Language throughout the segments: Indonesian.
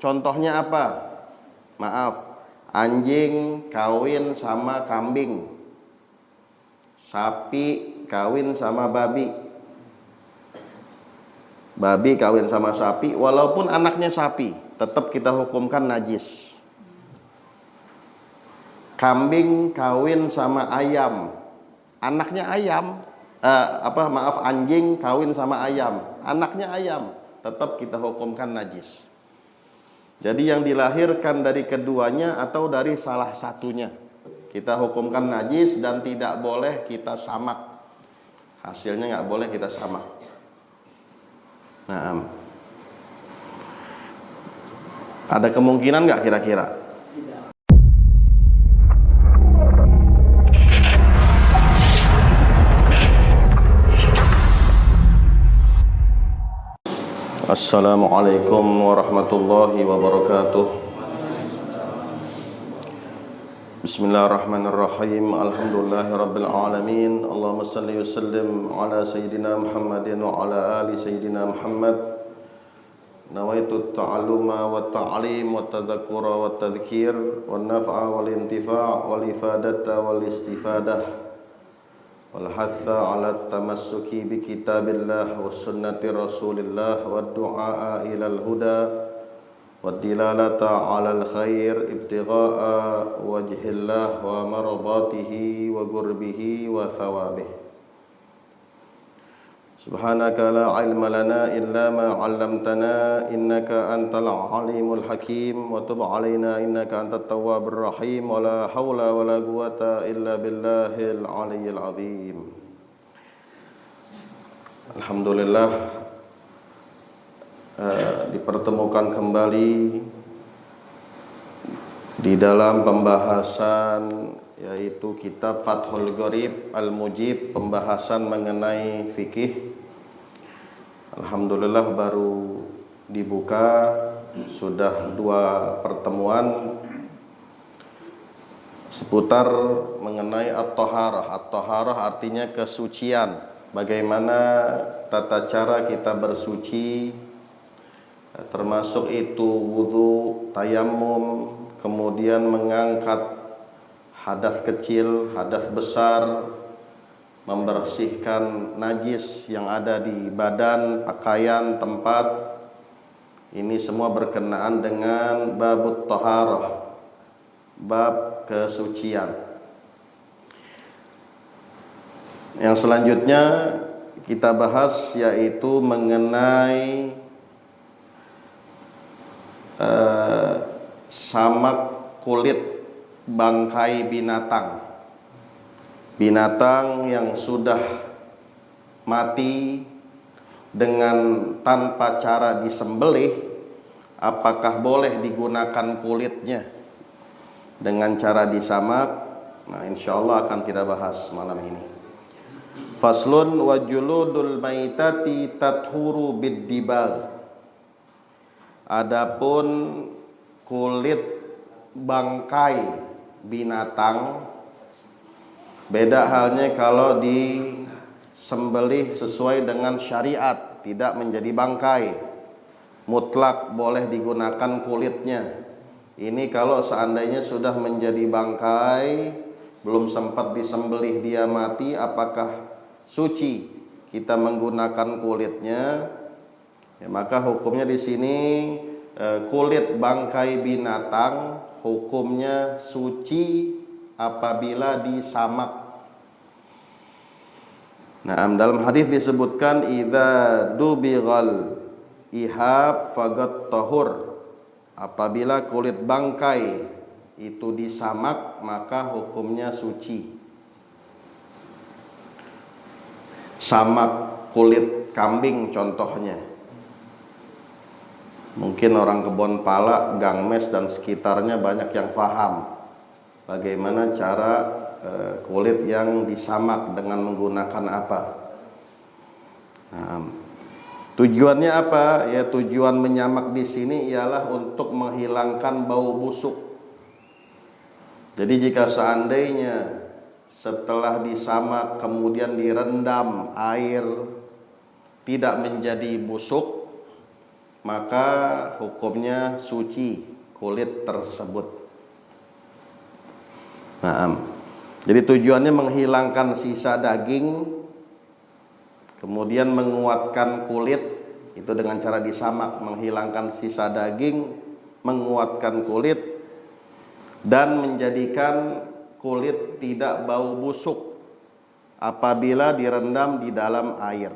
Contohnya apa? Maaf, anjing kawin sama kambing, sapi kawin sama babi, babi kawin sama sapi, walaupun anaknya sapi, tetap kita hukumkan najis. Kambing kawin sama ayam, anaknya ayam, anjing kawin sama ayam, anaknya ayam, tetap kita hukumkan najis. Jadi yang dilahirkan dari keduanya atau dari salah satunya, kita hukumkan najis dan tidak boleh kita samak. Hasilnya nggak boleh kita samak. Nah, ada kemungkinan nggak kira-kira? Assalamualaikum warahmatullahi wabarakatuh. Bismillahirrahmanirrahim. Alhamdulillahirabbil alamin. Allahumma shalli wa sallim ala sayyidina Muhammadin wa ala ali sayyidina Muhammad. Nawaitu at-ta'alluma wa at-ta'lim wa at-tadhakkura wa at-tadhkir wa an-naf'a wal intifa' wal ifadata wal istifadah wal hatha ala tamassuki bi kitabillah wa sunnati rasulillah wa du'a ila al-huda wa dilalata ala al-khair ibtigha'a wajhillah wa maradatihi wa qurbihi wa thawabih. Subhanaka la ilma lana illa ma 'allamtana innaka antal alimul hakim wa tub 'alaina innaka antat tawwabur rahim wa la haula wa la quwata illa billahil aliyyil azim. Alhamdulillah dipertemukan kembali di dalam pembahasan yaitu kitab Fathul Gharib Al-Mujib, pembahasan mengenai fikih. Alhamdulillah baru dibuka, sudah 2 pertemuan seputar mengenai at-taharah. At-taharah artinya kesucian, bagaimana tata cara kita bersuci, termasuk itu wudu, tayammum, kemudian mengangkat hadas kecil, hadas besar, membersihkan najis yang ada di badan, pakaian, tempat. Ini semua berkenaan dengan babut taharah, bab kesucian. Yang selanjutnya kita bahas yaitu mengenai samak kulit bangkai binatang. Binatang yang sudah mati dengan tanpa cara disembelih, apakah boleh digunakan kulitnya dengan cara disamak? Nah, insyaallah akan kita bahas malam ini. Faslun wa juludul maitati tathuru bid-dibagh. Adapun kulit bangkai binatang, beda halnya kalau disembelih sesuai dengan syariat, tidak menjadi bangkai, mutlak boleh digunakan kulitnya. Ini kalau seandainya sudah menjadi bangkai, belum sempat disembelih dia mati, apakah suci kita menggunakan kulitnya? Ya, maka hukumnya di sini kulit bangkai binatang hukumnya suci apabila disamak. Nah, dalam hadis disebutkan idza dubighal ihab fagat tahur. Apabila kulit bangkai itu disamak maka hukumnya suci. Samak kulit kambing contohnya. Mungkin orang Kebon Pala, Gangmes dan sekitarnya banyak yang paham bagaimana cara kulit yang disamak dengan menggunakan apa. Nah, tujuannya apa? Ya, tujuan menyamak di sini ialah untuk menghilangkan bau busuk. Jadi jika seandainya setelah disamak kemudian direndam air tidak menjadi busuk, maka hukumnya suci kulit tersebut. Nah, jadi tujuannya menghilangkan sisa daging, kemudian menguatkan kulit, itu dengan cara disamak, menghilangkan sisa daging, menguatkan kulit, dan menjadikan kulit tidak bau busuk apabila direndam di dalam air.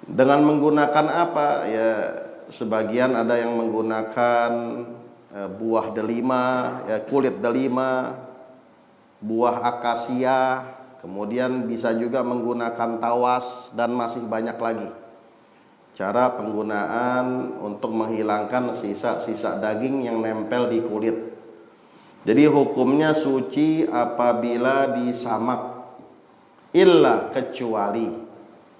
Dengan menggunakan apa? Ya, sebagian ada yang menggunakan buah delima, ya, kulit delima, buah akasia, kemudian bisa juga menggunakan tawas, dan masih banyak lagi cara penggunaan untuk menghilangkan sisa-sisa daging yang nempel di kulit. Jadi hukumnya suci apabila disamak, illa kecuali,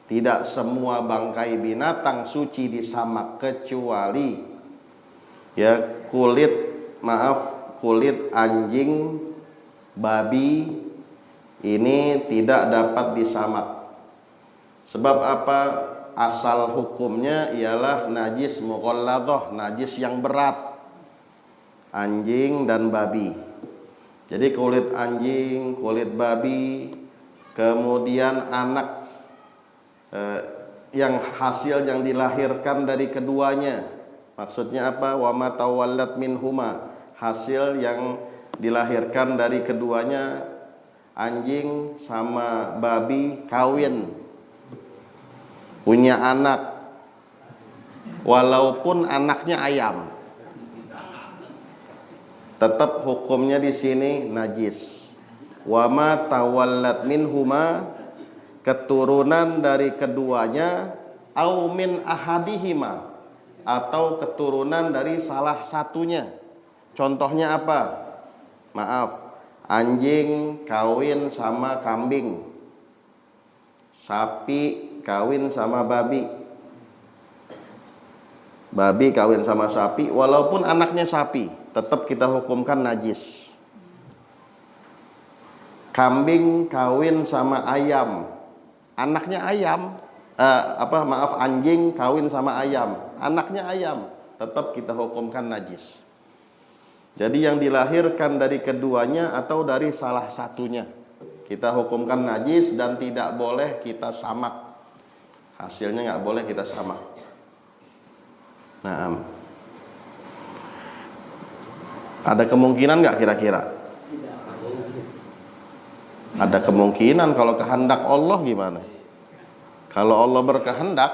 tidak semua bangkai binatang suci disamak, kecuali ya kulit anjing, babi ini tidak dapat disamak. Sebab apa? Asal hukumnya ialah najis mughalladhah, najis yang berat, anjing dan babi. Jadi kulit anjing, kulit babi, kemudian anak yang hasil yang dilahirkan dari keduanya. Maksudnya apa? Wa ma tawallat minhuma, hasil yang dilahirkan dari keduanya, anjing sama babi kawin, punya anak, walaupun anaknya ayam, tetap hukumnya di sini najis. Wa ma tawallat minhuma, keturunan dari keduanya, au min ahadihima, atau keturunan dari salah satunya. Contohnya apa? Maaf, anjing kawin sama kambing, sapi kawin sama babi, babi kawin sama sapi, walaupun anaknya sapi, tetap kita hukumkan najis. Kambing kawin sama ayam, anaknya ayam, anjing kawin sama ayam, anaknya ayam, tetap kita hukumkan najis. Jadi yang dilahirkan dari keduanya atau dari salah satunya, kita hukumkan najis dan tidak boleh kita samak. Hasilnya nggak boleh kita samak. Nah, ada kemungkinan nggak kira-kira? Ada kemungkinan, kalau kehendak Allah gimana? Kalau Allah berkehendak,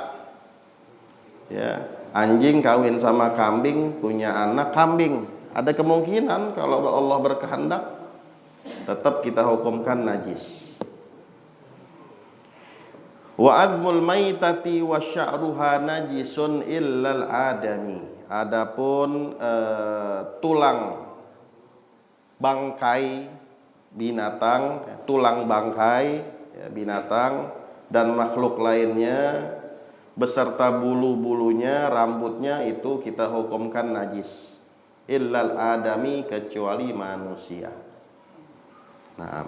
ya, anjing kawin sama kambing, punya anak kambing. Ada kemungkinan kalau Allah berkehendak, tetap kita hukumkan najis. Wa admul maitati wa sya'ruha najisun illal adami. Adapun tulang bangkai binatang, tulang bangkai ya, binatang dan makhluk lainnya beserta bulu-bulunya, rambutnya, itu kita hukumkan najis. Illal adami, kecuali manusia. Nah,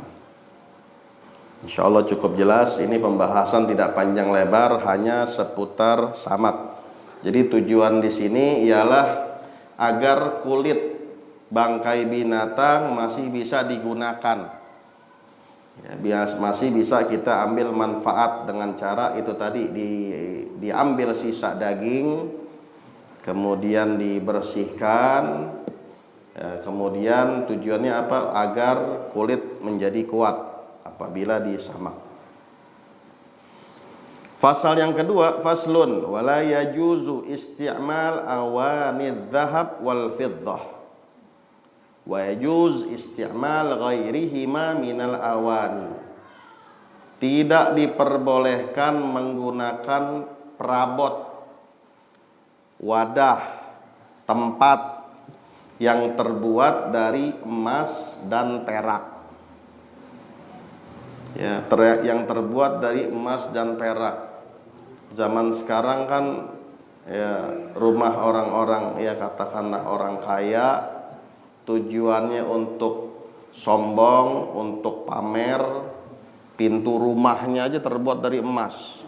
insyaallah cukup jelas. Ini pembahasan tidak panjang lebar, hanya seputar samak. Jadi tujuan di sini ialah agar kulit bangkai binatang masih bisa digunakan, ya, masih bisa kita ambil manfaat dengan cara itu tadi, diambil sisa daging, kemudian dibersihkan, ya, kemudian tujuannya apa? Agar kulit menjadi kuat apabila disamak. Fasal yang kedua, faslun wala yajuzu isti'mal awanidh dhahab wal fiddah wa yajuz isti'mal ghairihima minal awani. Tidak diperbolehkan menggunakan perabot, wadah, tempat yang terbuat dari emas dan perak. Ya, yang terbuat dari emas dan perak. Zaman sekarang kan ya, rumah orang-orang, ya katakanlah orang kaya, tujuannya untuk sombong, untuk pamer, pintu rumahnya aja terbuat dari emas.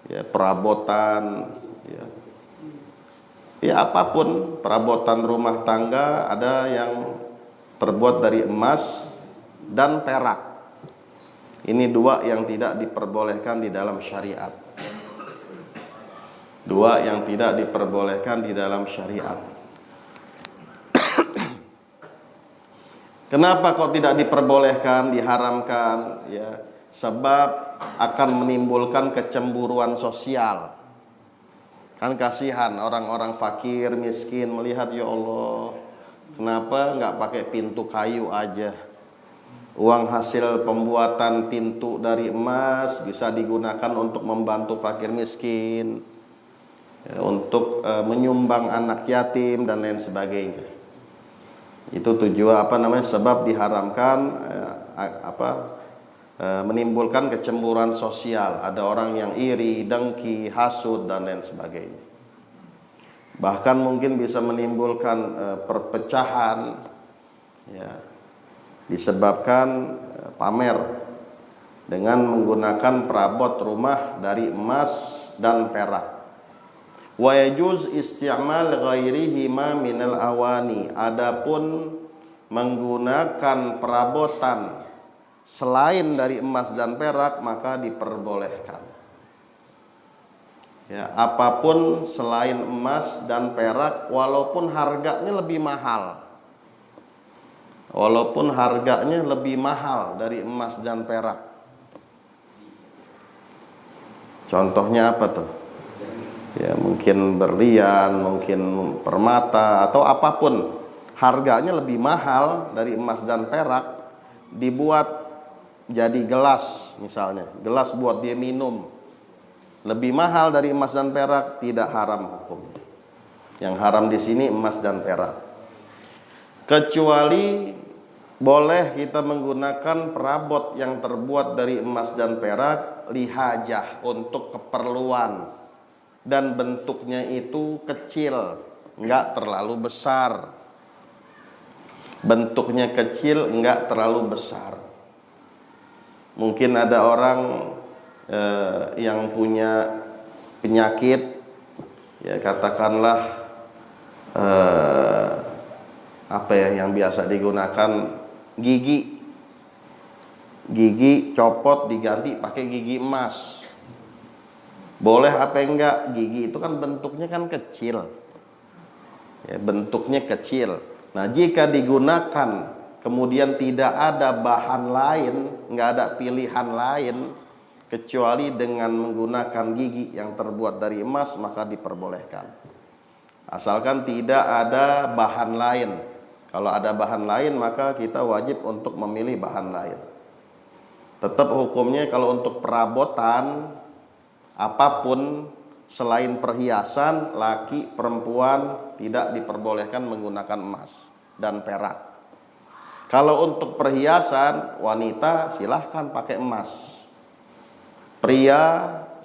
ya, perabotan, ya. Ya apapun, perabotan rumah tangga ada yang terbuat dari emas dan perak. Ini dua yang tidak diperbolehkan di dalam syariat. Dua yang tidak diperbolehkan di dalam syariat. Kenapa kok tidak diperbolehkan, diharamkan? Ya, sebab akan menimbulkan kecemburuan sosial. Kan kasihan orang-orang fakir, miskin melihat, ya Allah, kenapa nggak pakai pintu kayu aja? Uang hasil pembuatan pintu dari emas bisa digunakan untuk membantu fakir miskin, ya, untuk menyumbang anak yatim dan lain sebagainya. Itu tujuan sebab diharamkan menimbulkan kecemburuan sosial. Ada orang yang iri, dengki, hasud dan lain sebagainya. Bahkan mungkin bisa menimbulkan perpecahan, ya, disebabkan pamer dengan menggunakan perabot rumah dari emas dan perak. Wa yajuz isti'mal ghairihima minal awani. Adapun menggunakan perabotan selain dari emas dan perak maka diperbolehkan. Ya, apapun selain emas dan perak walaupun harganya lebih mahal. Walaupun harganya lebih mahal dari emas dan perak. Contohnya apa tuh? Ya, mungkin berlian, mungkin permata atau apapun harganya lebih mahal dari emas dan perak, dibuat jadi gelas misalnya, gelas buat dia minum, lebih mahal dari emas dan perak, tidak haram hukum. Yang haram di sini emas dan perak. Kecuali boleh kita menggunakan perabot yang terbuat dari emas dan perak lihajah, untuk keperluan, dan bentuknya itu kecil, enggak terlalu besar. Bentuknya kecil, enggak terlalu besar. Mungkin ada orang yang punya penyakit, ya katakanlah yang biasa digunakan gigi copot diganti pakai gigi emas. Boleh apa enggak? Gigi itu kan bentuknya kan kecil, ya, bentuknya kecil. Nah, jika digunakan kemudian tidak ada bahan lain, nggak ada pilihan lain kecuali dengan menggunakan gigi yang terbuat dari emas, maka diperbolehkan. Asalkan tidak ada bahan lain. Kalau ada bahan lain maka kita wajib untuk memilih bahan lain. Tetap hukumnya kalau untuk perabotan apapun selain perhiasan, laki perempuan tidak diperbolehkan menggunakan emas dan perak. Kalau untuk perhiasan, wanita silahkan pakai emas, pria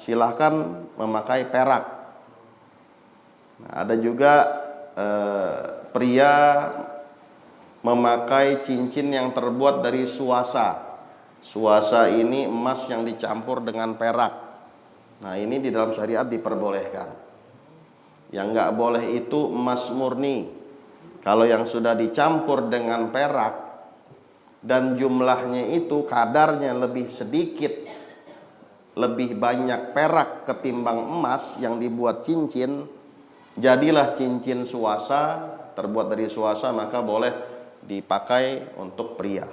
silahkan memakai perak. Nah, ada juga pria memakai cincin yang terbuat dari suasa. Suasa ini emas yang dicampur dengan perak. Nah, ini di dalam syariat diperbolehkan. Yang nggak boleh itu emas murni. Kalau yang sudah dicampur dengan perak dan jumlahnya itu kadarnya lebih sedikit, lebih banyak perak ketimbang emas yang dibuat cincin, jadilah cincin suasa, terbuat dari suasa, maka boleh dipakai untuk pria.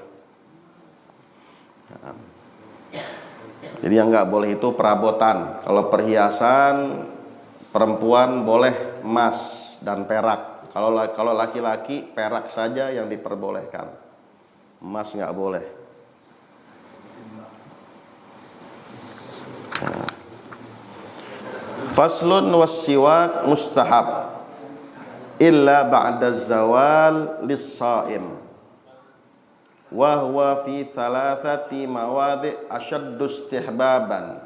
Jadi yang nggak boleh itu perabotan. Kalau perhiasan perempuan boleh emas dan perak. Kalau laki-laki perak saja yang diperbolehkan, emas nggak boleh. Faslun was-siwak mustahab illa ba'da zawal lis-shaim. Wa huwa fi thalathati mawadhi' ashaddu istihbaban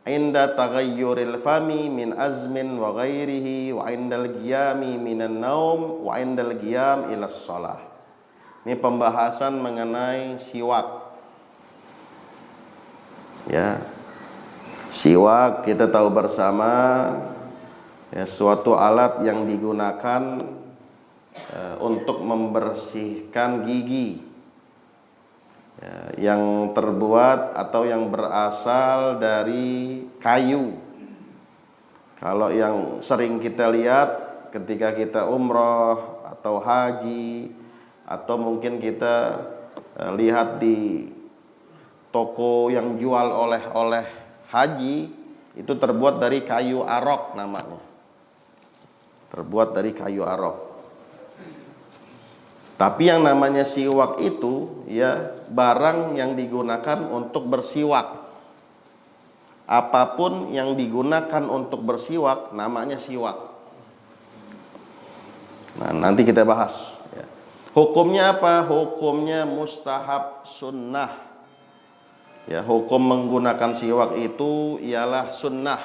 inda taghayyuril fami min azmin wa ghairihi wa indal qiyami minan naum wa indal qiyam ila shalah. Ini pembahasan mengenai siwak. Ya. Siwak kita tahu bersama ya, suatu alat yang digunakan untuk membersihkan gigi ya, yang terbuat atau yang berasal dari kayu. Kalau yang sering kita lihat ketika kita umroh atau haji, atau mungkin kita lihat di toko yang jual oleh-oleh haji, itu terbuat dari kayu arok namanya. Terbuat dari kayu arok. Tapi yang namanya siwak itu ya barang yang digunakan untuk bersiwak. Apapun yang digunakan untuk bersiwak namanya siwak. Nah, nanti kita bahas ya. Hukumnya apa? Hukumnya mustahab sunnah. Ya, hukum menggunakan siwak itu ialah sunnah.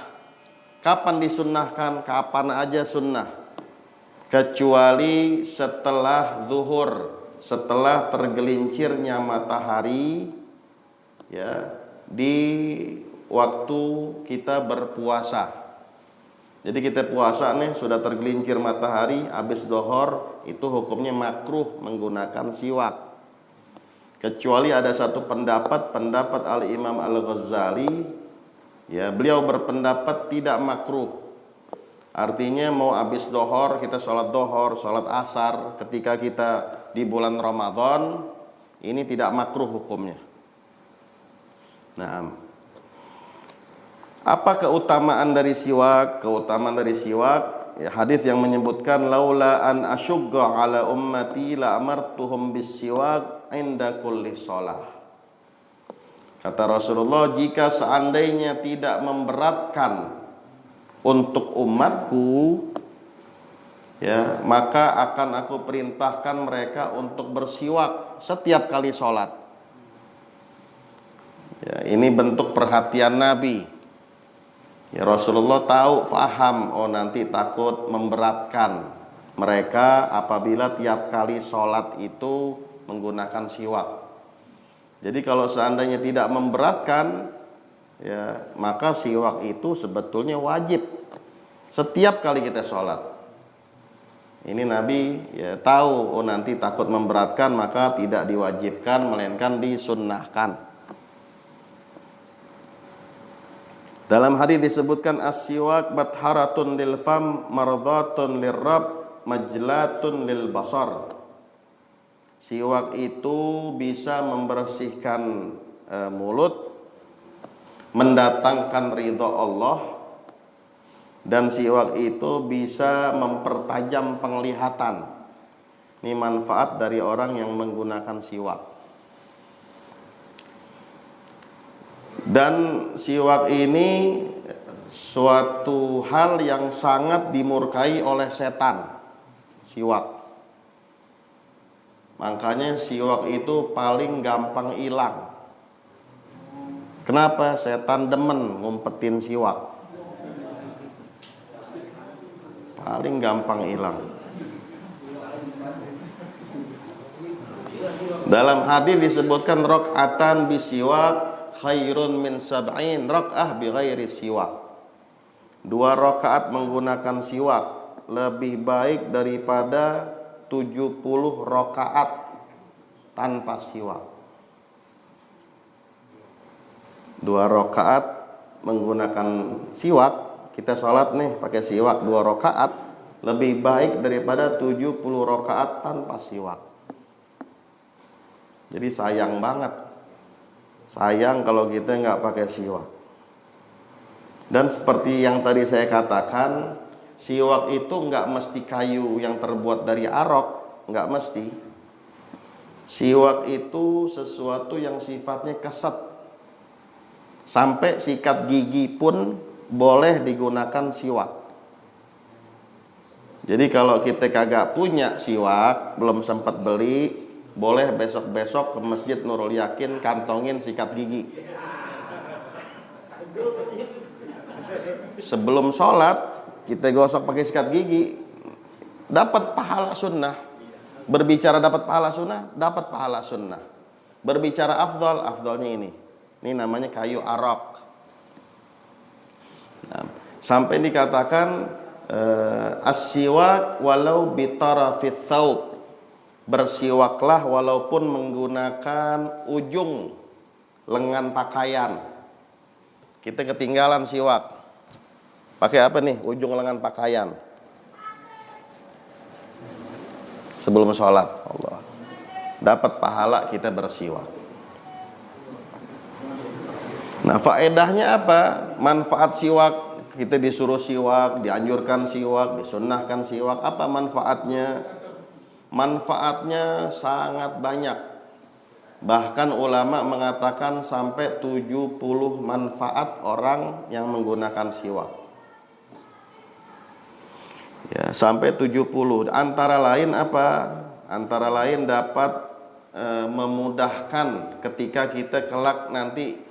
Kapan disunnahkan? Kapan aja sunnah. Kecuali setelah zuhur, setelah tergelincirnya matahari ya, di waktu kita berpuasa. Jadi kita puasa nih, sudah tergelincir matahari, habis zuhur, itu hukumnya makruh menggunakan siwak. Kecuali ada satu pendapat Al-Imam Al-Ghazali ya, beliau berpendapat tidak makruh. Artinya mau habis zuhur kita sholat zuhur, sholat asar ketika kita di bulan Ramadan, ini tidak makruh hukumnya. Nah, apa keutamaan dari siwak? Keutamaan dari siwak ya, hadis yang menyebutkan laula an asyugga ala ummati la amartuhum bis-siwak inda kulli shalah. Kata Rasulullah, jika seandainya tidak memberatkan untuk umatku ya, maka akan aku perintahkan mereka untuk bersiwak setiap kali sholat ya, ini bentuk perhatian Nabi ya. Rasulullah tahu, faham, oh nanti takut memberatkan mereka apabila tiap kali sholat itu menggunakan siwak. Jadi kalau seandainya tidak memberatkan ya, maka siwak itu sebetulnya wajib setiap kali kita sholat. Ini Nabi ya tahu, oh nanti takut memberatkan, maka tidak diwajibkan melainkan disunnahkan. Dalam hadis disebutkan as-siwak batharatun lil fam mardhatun lirrabb majlatun lil basar. Siwak itu bisa membersihkan mulut, mendatangkan ridha Allah, dan siwak itu bisa mempertajam penglihatan. Ini manfaat dari orang yang menggunakan siwak. Dan siwak ini suatu hal yang sangat dimurkai oleh setan. Siwak. Makanya siwak itu paling gampang hilang. Kenapa? Setan demen ngumpetin siwak. Paling gampang hilang. Dalam hadis disebutkan rakaatan bisiwak khairun min sab'in raka'ah bi ghairi siwak. 2 rakaat menggunakan siwak lebih baik daripada 70 rakaat tanpa siwak. 2 rakaat menggunakan siwak, kita sholat nih pakai siwak 2 rakaat lebih baik daripada 70 rakaat tanpa siwak. Jadi sayang banget, sayang kalau kita nggak pakai siwak. Dan seperti yang tadi saya katakan, siwak itu nggak mesti kayu yang terbuat dari arok, nggak mesti. Siwak itu sesuatu yang sifatnya keset. Sampai sikat gigi pun boleh digunakan siwak. Jadi kalau kita kagak punya siwak, belum sempat beli, boleh besok-besok ke Masjid Nurul Yakin kantongin sikat gigi. Sebelum sholat kita gosok pakai sikat gigi, dapat pahala sunnah. Berbicara dapat pahala sunnah, dapat pahala sunnah. Berbicara afdal, afdalnya ini. Ini namanya kayu arok. Sampai dikatakan as-siwak walau bitarafit thawb, bersiwaklah walaupun menggunakan ujung lengan pakaian. Kita ketinggalan siwak, pakai apa nih ujung lengan pakaian sebelum sholat, Allah dapat pahala kita bersiwak. Nah, faedahnya apa? Manfaat siwak. Kita disuruh siwak, dianjurkan siwak, disunnahkan siwak. Apa manfaatnya? Manfaatnya sangat banyak. Bahkan ulama mengatakan sampai 70 manfaat orang yang menggunakan siwak. Ya, sampai 70. Antara lain apa? Antara lain dapat memudahkan ketika kita kelak nanti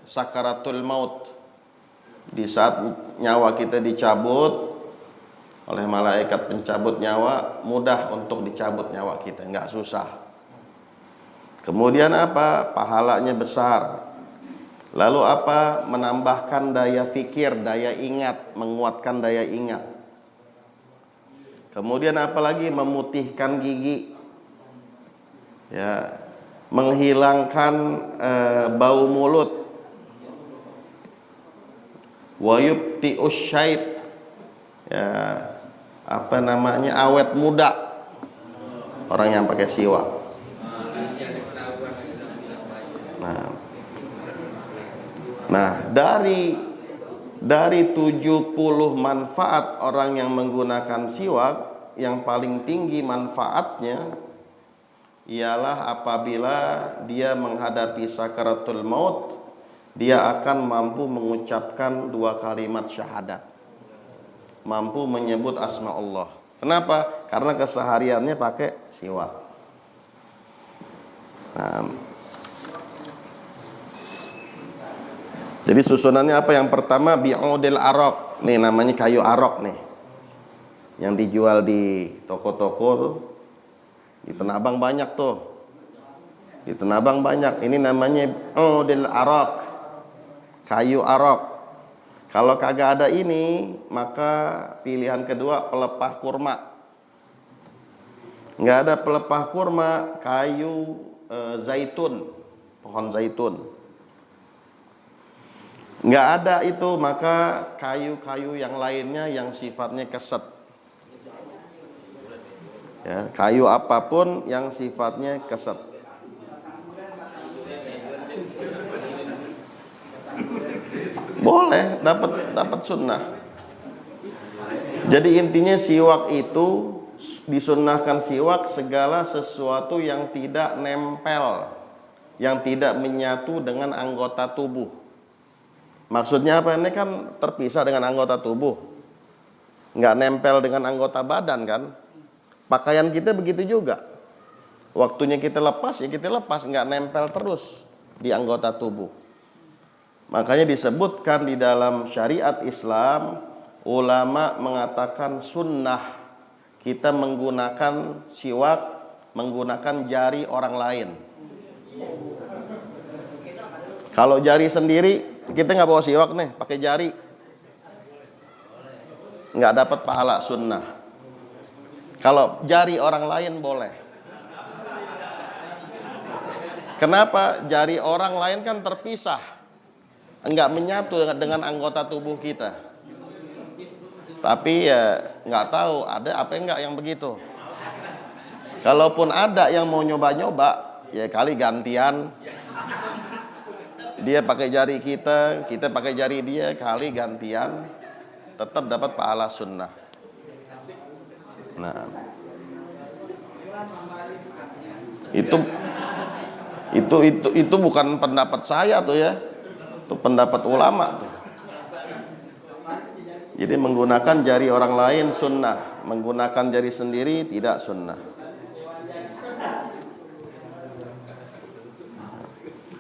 sakaratul maut. Di saat nyawa kita dicabut oleh malaikat pencabut nyawa, mudah untuk dicabut nyawa kita, nggak susah. Kemudian apa? Pahalanya besar. Lalu apa? Menambahkan daya fikir, daya ingat, menguatkan daya ingat. Kemudian apalagi? Memutihkan gigi, ya, menghilangkan bau mulut. Wa yubti'us syaib, ya, apa namanya, awet muda orang yang pakai siwak. Nah, dari 70 manfaat orang yang menggunakan siwak, yang paling tinggi manfaatnya ialah apabila dia menghadapi sakaratul maut, dia akan mampu mengucapkan 2 kalimat syahadat, mampu menyebut asma Allah. Kenapa? Karena kesehariannya pakai siwak. Nah, jadi susunannya apa? Yang pertama bi'udil arok. Nih namanya kayu arok nih, yang dijual di toko-toko tuh. Di Tanah Abang banyak tuh. Di Tanah Abang banyak. Ini namanya bi'udil arok, kayu arok. Kalau kagak ada ini, maka pilihan kedua pelepah kurma. Nggak ada pelepah kurma, kayu zaitun, pohon zaitun. Nggak ada itu, maka kayu-kayu yang lainnya yang sifatnya keset. Ya, kayu apapun yang sifatnya keset. Boleh, dapat sunnah. Jadi intinya siwak itu disunnahkan siwak segala sesuatu yang tidak nempel, yang tidak menyatu dengan anggota tubuh. Maksudnya apa? Ini kan terpisah dengan anggota tubuh, nggak nempel dengan anggota badan kan? Pakaian kita begitu juga. Waktunya kita lepas, ya kita lepas, nggak nempel terus di anggota tubuh. Makanya disebutkan di dalam syariat Islam, ulama mengatakan sunnah kita menggunakan siwak, menggunakan jari orang lain. Kalau jari sendiri, kita nggak bawa siwak nih, pakai jari, nggak dapat pahala sunnah. Kalau jari orang lain boleh. Kenapa? Jari orang lain kan terpisah, enggak menyatu dengan anggota tubuh kita. Tapi ya nggak tahu ada apa enggak yang begitu. Kalaupun ada yang mau nyoba-nyoba, ya kali gantian. Dia pakai jari kita, kita pakai jari dia, kali gantian, tetap dapat pahala sunnah. Nah, itu bukan pendapat saya tuh ya. Itu pendapat ulama tuh. Jadi menggunakan jari orang lain sunnah, menggunakan jari sendiri tidak sunnah.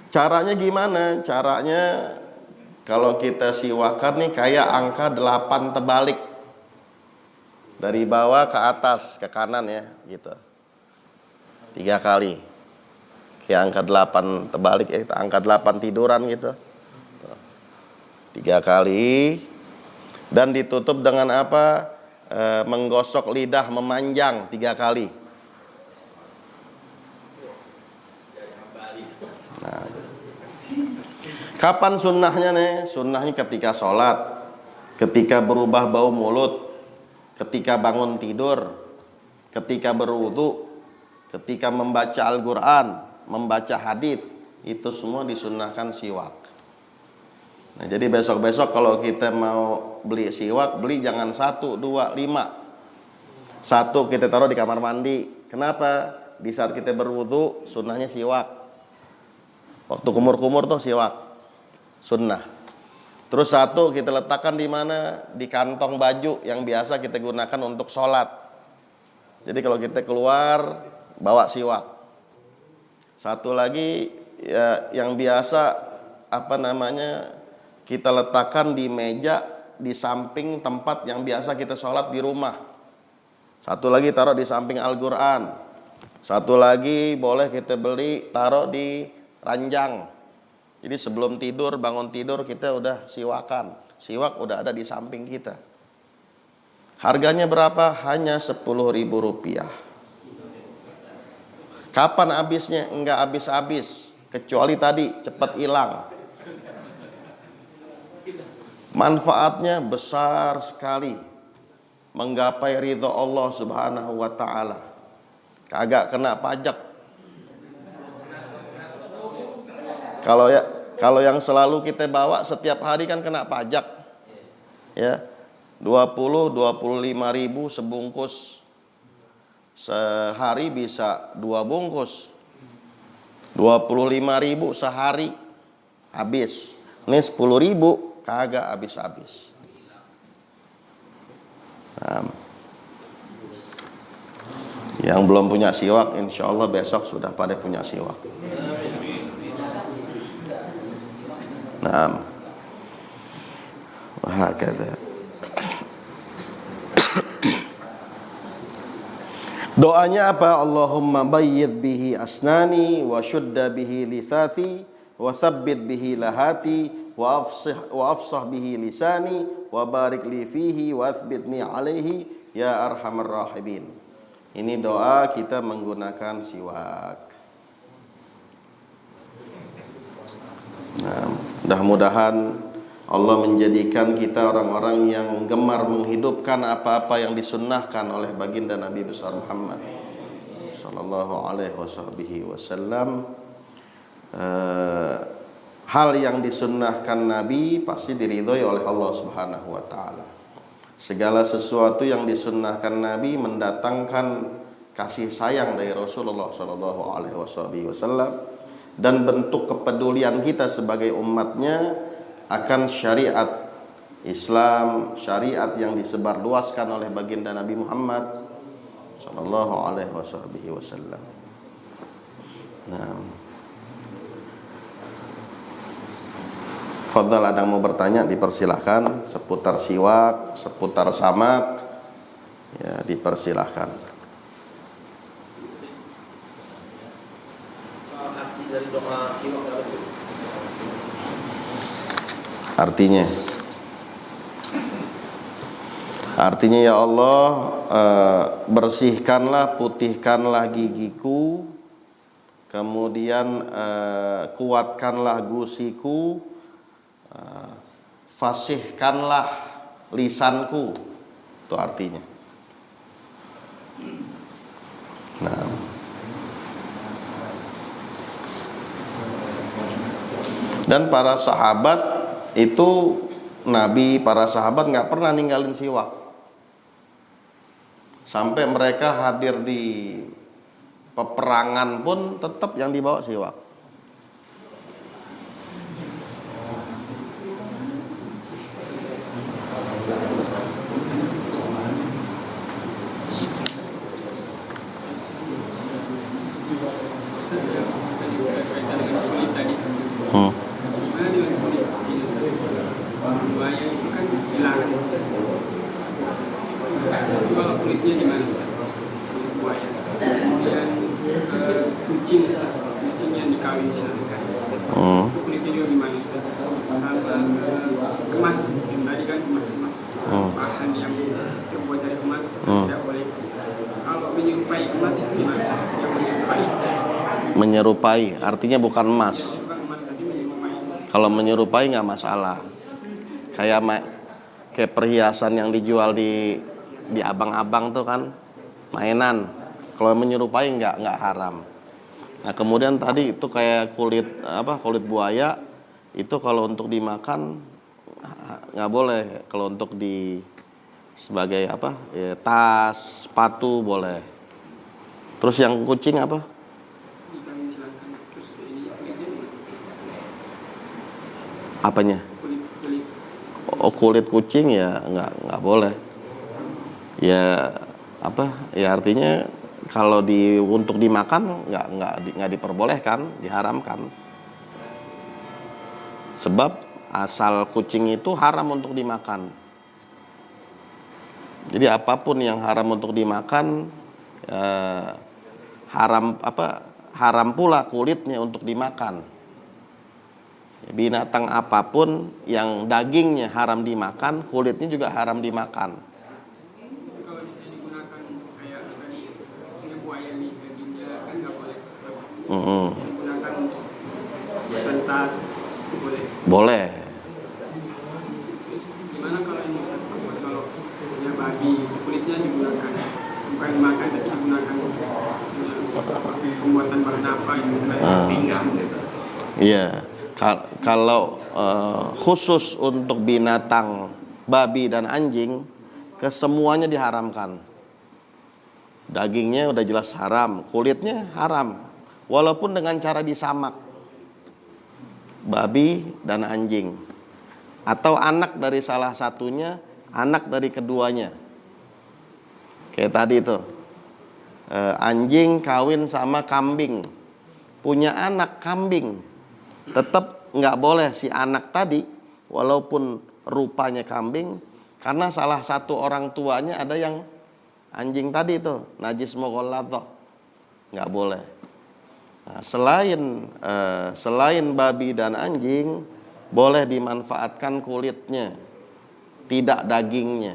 Caranya gimana? Caranya kalau kita siwakan nih kayak angka 8 terbalik. Dari bawah ke atas, ke kanan ya, gitu. 3 kali. Kayak angka 8 terbalik, angka 8 tiduran gitu. 3 kali. Dan ditutup dengan apa? Menggosok lidah memanjang 3 kali. Nah, kapan sunnahnya nih? Sunnahnya ketika sholat, ketika berubah bau mulut, ketika bangun tidur, ketika berwudu, ketika membaca Al-Quran, membaca hadis, itu semua disunnahkan siwak. Nah, jadi besok-besok kalau kita mau beli siwak, beli jangan 1, 2, 5. 1 kita taruh di kamar mandi. Kenapa? Di saat kita berwudu, sunnahnya siwak. Waktu kumur-kumur tuh siwak, sunnah. Terus 1 kita letakkan di mana? Di kantong baju yang biasa kita gunakan untuk sholat. Jadi kalau kita keluar, bawa siwak. 1 lagi ya, yang biasa kita letakkan di meja di samping tempat yang biasa kita sholat di rumah. 1 lagi taruh di samping Al-Quran. 1 lagi boleh kita beli taruh di ranjang. Jadi sebelum tidur, bangun tidur kita udah siwakan. Siwak udah ada di samping kita. Harganya berapa? Hanya Rp10.000. Kapan habisnya? Enggak habis-habis. Kecuali tadi cepat hilang. Manfaatnya besar sekali, menggapai ridho Allah Subhanahu wa ta'ala. Kagak kena pajak. Kalau yang selalu kita bawa setiap hari kan kena pajak. Ya. 25 ribu sebungkus. Sehari bisa 2 bungkus. 25 ribu sehari habis. Ini 10 ribu kagak habis-habis. Nah, yang belum punya siwak, insya Allah besok sudah pada punya siwak. Nah, wahakadha. Doanya apa? Allahumma bayyid bihi asnani wa syudda bihi lithati wa thabbit bihi lahati wa afsah bihi lisani wa barik li fihi wa athbitni alaihi ya arhamar rahimin. Ini doa kita menggunakan siwak. Nah, mudah-mudahan Allah menjadikan kita orang-orang yang gemar menghidupkan apa-apa yang disunnahkan oleh baginda Nabi besar Muhammad sallallahu alaihi wasallam. Hal yang disunnahkan Nabi pasti diridhoi oleh Allah Subhanahu wa ta'ala. Segala sesuatu yang disunnahkan Nabi mendatangkan kasih sayang dari Rasulullah sallallahu alaihi wasallam dan bentuk kepedulian kita sebagai umatnya akan syariat Islam, syariat yang disebarluaskan oleh baginda Nabi Muhammad sallallahu alaihi wasallam. Nah, fadhal, ada yang mau bertanya dipersilahkan seputar siwak, seputar samak, ya dipersilahkan. Arti dari doa siwak apa itu? Artinya ya Allah, bersihkanlah, putihkanlah gigiku, kemudian kuatkanlah gusiku, fasihkanlah lisanku. Itu artinya. Nah, dan para sahabat itu, Nabi, para sahabat nggak pernah ninggalin siwak. Sampai mereka hadir di peperangan pun tetap yang dibawa siwak. tidak boleh. Kalau menyerupai emas itu gimana? Yang menyerupai. Menyerupai artinya bukan emas. Bukan emas tapi menyerupai. Kalau menyerupai nggak masalah. Kayak perhiasan yang dijual di abang-abang tuh kan, mainan. Kalau menyerupai nggak haram. Nah kemudian tadi itu kayak kulit buaya itu kalau untuk dimakan nggak boleh. Kalau untuk sebagai tas, sepatu boleh. Terus yang kucing apa? Ikan silakan. Terus ini Apanya? kulit. Kulit kucing ya nggak boleh. Ya artinya kalau untuk dimakan nggak diperbolehkan, diharamkan. Sebab asal kucing itu haram untuk dimakan. Jadi apapun yang haram untuk dimakan haram pula kulitnya untuk dimakan. Binatang apapun yang dagingnya haram dimakan, kulitnya juga haram dimakan. Kalau digunakan kayak tadi misalnya buaya nih dagingnya kan nggak boleh. Digunakan buatan tas boleh. Boleh. Terus gimana kalau ini kalau punya babi kulitnya digunakan bukan dimakan tapi digunakan pembuatan bahan apa itu pinggang gitu. Iya. Kalau khusus untuk binatang babi dan anjing, kesemuanya diharamkan. Dagingnya udah jelas haram, kulitnya haram, walaupun dengan cara disamak. Babi dan anjing, atau anak dari salah satunya, anak dari keduanya. Kayak tadi itu, anjing kawin sama kambing, punya anak kambing, tetap nggak boleh si anak tadi, walaupun rupanya kambing, karena salah satu orang tuanya ada yang anjing tadi itu, najis mughalladhah, nggak boleh. Nah, selain babi dan anjing, boleh dimanfaatkan kulitnya, tidak dagingnya,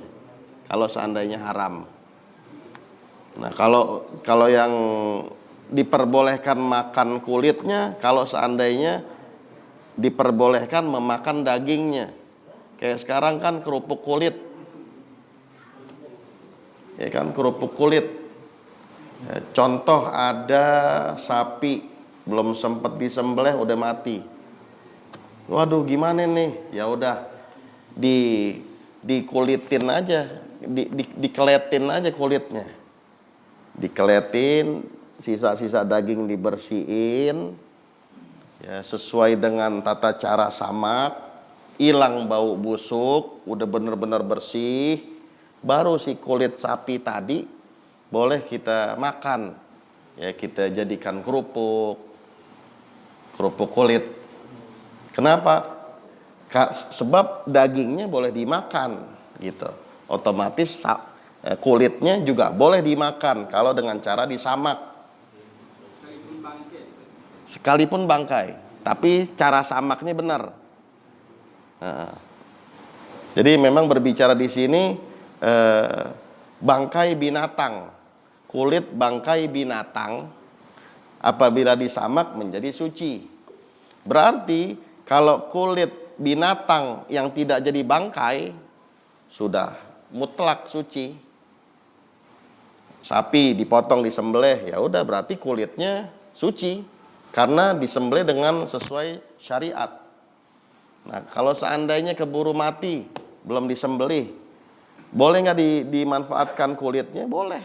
kalau seandainya haram. Nah, kalau yang diperbolehkan makan kulitnya, kalau seandainya diperbolehkan memakan dagingnya. Kayak sekarang kan kerupuk kulit. Ya kan, kerupuk kulit. Ya, contoh ada sapi belum sempat disembelih udah mati. Waduh, gimana nih? Ya udah dikulitin aja, dikeletin aja kulitnya. Dikeletin, sisa-sisa daging dibersihin. Ya, sesuai dengan tata cara samak, hilang bau busuk, udah bener-bener bersih, baru si kulit sapi tadi boleh kita makan. Ya, kita jadikan kerupuk kulit. Kenapa? Sebab dagingnya boleh dimakan gitu. Otomatis kulitnya juga boleh dimakan kalau dengan cara disamak. Sekalipun bangkai, tapi cara samaknya benar. Nah, jadi memang berbicara di sini bangkai binatang, kulit bangkai binatang apabila disamak menjadi suci. Berarti kalau kulit binatang yang tidak jadi bangkai sudah mutlak suci. Sapi dipotong disembelih, ya udah berarti kulitnya suci karena disembelih dengan sesuai syariat. Nah, kalau seandainya keburu mati belum disembelih, boleh nggak dimanfaatkan kulitnya? Boleh.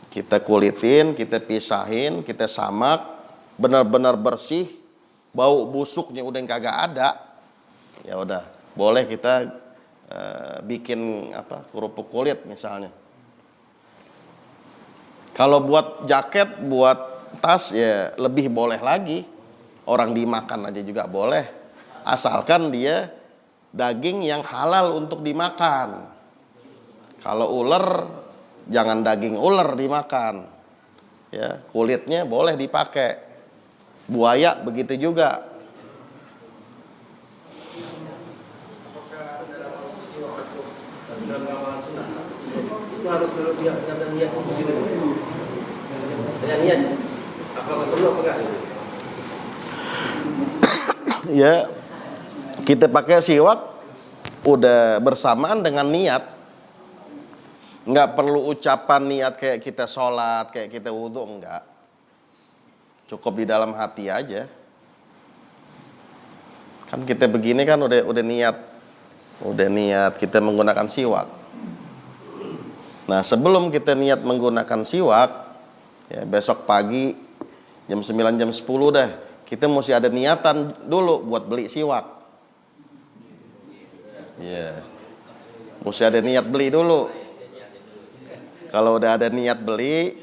Kita kulitin, kita pisahin, kita samak, benar-benar bersih, bau busuknya udah kagak ada. Ya udah, boleh kita bikin kerupuk kulit misalnya. Kalau buat jaket, buat tas ya lebih boleh lagi. Orang dimakan aja juga boleh, asalkan dia daging yang halal untuk dimakan. Kalau ular, jangan daging ular dimakan. Ya, kulitnya boleh dipakai. Buaya begitu juga. itu harus selalu dia dengan niat khusus itu. Dengan niat apa perlu apa enggak? Ya, kita pakai siwak udah bersamaan dengan niat. Nggak perlu ucapan niat kayak kita sholat, kayak kita wudhu, enggak. Cukup di dalam hati aja. Kan kita begini kan udah niat kita menggunakan siwak. Nah, sebelum kita niat menggunakan siwak, ya besok pagi jam 9 jam 10 deh, kita mesti ada niatan dulu buat beli siwak. Ya. Mesti ada niat beli dulu. Kalau udah ada niat beli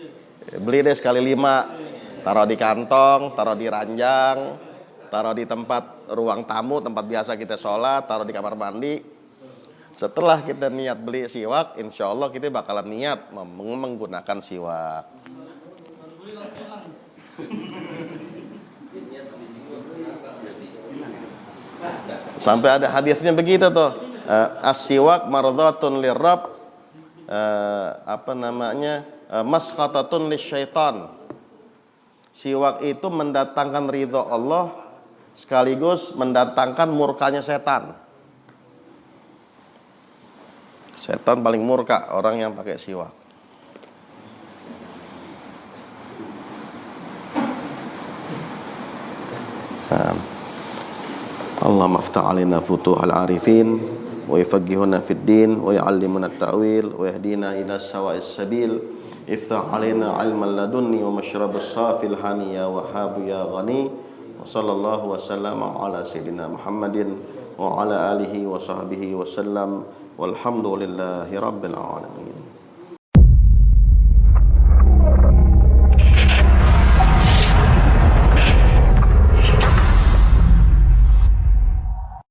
deh sekali 5. Taruh di kantong, taruh di ranjang, taruh di tempat ruang tamu, tempat biasa kita sholat, taruh di kamar mandi. Setelah kita niat beli siwak, insya Allah kita bakalan niat menggunakan siwak. Sampai ada hadisnya begitu tuh. As-siwak mardhatun lirrabb, maskhatatun lisyaitan. Siwak itu mendatangkan ridho Allah sekaligus mendatangkan murkanya setan. Setan paling murka orang yang pakai siwak. Allahumma aftah alina futuhal arifin wa yafaqihuna fid din wa yu'allimuna at-ta'wil wa yahdina ila sawa'is sabil. Iftah alina ilman ladunni wa mashrabus safil hani ya wahhabu ya ghani. Wa sallallahu wa sallama ala sayyidina Muhammadin wa ala alihi wa sahbihi wa sallam. Walhamdulillahi rabbil alamin.